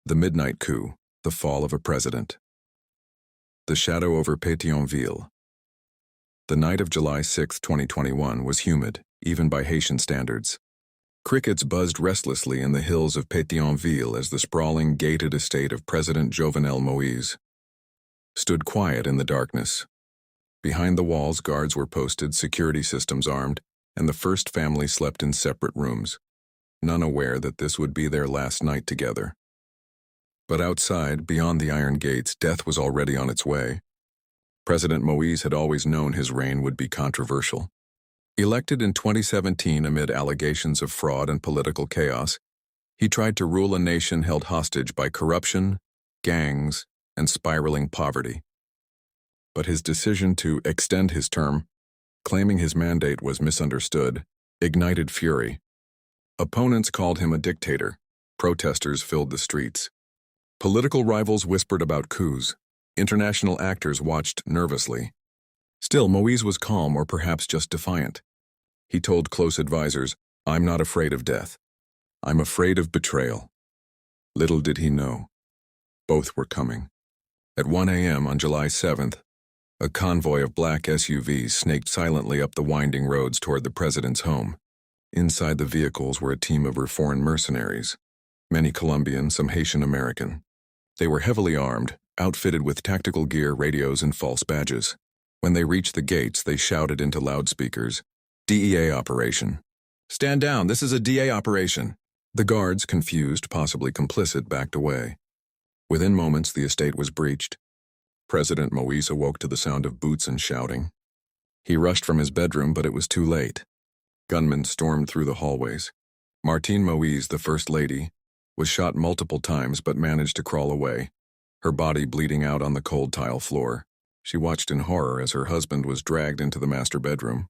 The Midnight Coup, the fall of a president. The shadow over Pétionville. The night of July 6, 2021 was humid, even by Haitian standards. Crickets buzzed restlessly in the hills of Pétionville as the sprawling, gated estate of President Jovenel Moïse stood quiet in the darkness. Behind the walls, guards were posted, security systems armed, and the first family slept in separate rooms, none aware that this would be their last night together. But outside, beyond the iron gates, death was already on its way. President Moïse had always known his reign would be controversial. Elected in 2017 amid allegations of fraud and political chaos, he tried to rule a nation held hostage by corruption, gangs, and spiraling poverty. But his decision to extend his term, claiming his mandate was misunderstood, ignited fury. Opponents called him a dictator. Protesters filled the streets. Political rivals whispered about coups. International actors watched nervously. Still, Moïse was calm, or perhaps just defiant. He told close advisors, "I'm not afraid of death. I'm afraid of betrayal." Little did he know. Both were coming. At 1 a.m. on July 7th, a convoy of black SUVs snaked silently up the winding roads toward the president's home. Inside the vehicles were a team of reformed mercenaries, many Colombian, some Haitian American. They were heavily armed, outfitted with tactical gear, radios, and false badges. When they reached the gates, they shouted into loudspeakers, "DEA operation. Stand down, this is a DEA operation." The guards, confused, possibly complicit, backed away. Within moments, the estate was breached. President Moïse awoke to the sound of boots and shouting. He rushed from his bedroom, but it was too late. Gunmen stormed through the hallways. Martine Moïse, the First Lady, was shot multiple times but managed to crawl away, her body bleeding out on the cold tile floor. She watched in horror as her husband was dragged into the master bedroom.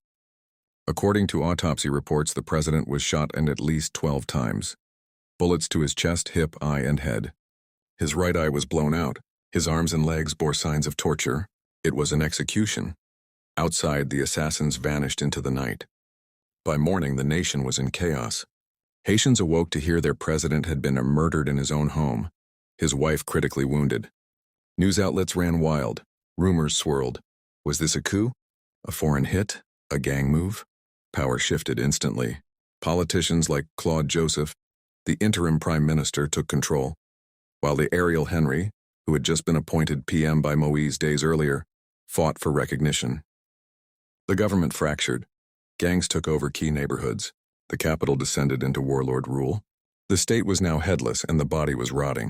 According to autopsy reports, the president was shot at least 12 times. Bullets to his chest, hip, eye, and head. His right eye was blown out. His arms and legs bore signs of torture. It was an execution. Outside, the assassins vanished into the night. By morning, the nation was in chaos. Haitians awoke to hear their president had been murdered in his own home, his wife critically wounded. News outlets ran wild. Rumors swirled. Was this a coup? A foreign hit? A gang move? Power shifted instantly. Politicians like Claude Joseph, the interim prime minister, took control, while the Ariel Henry, who had just been appointed PM by Moïse days earlier, fought for recognition. The government fractured. Gangs took over key neighborhoods. The capital descended into warlord rule. The state was now headless and the body was rotting.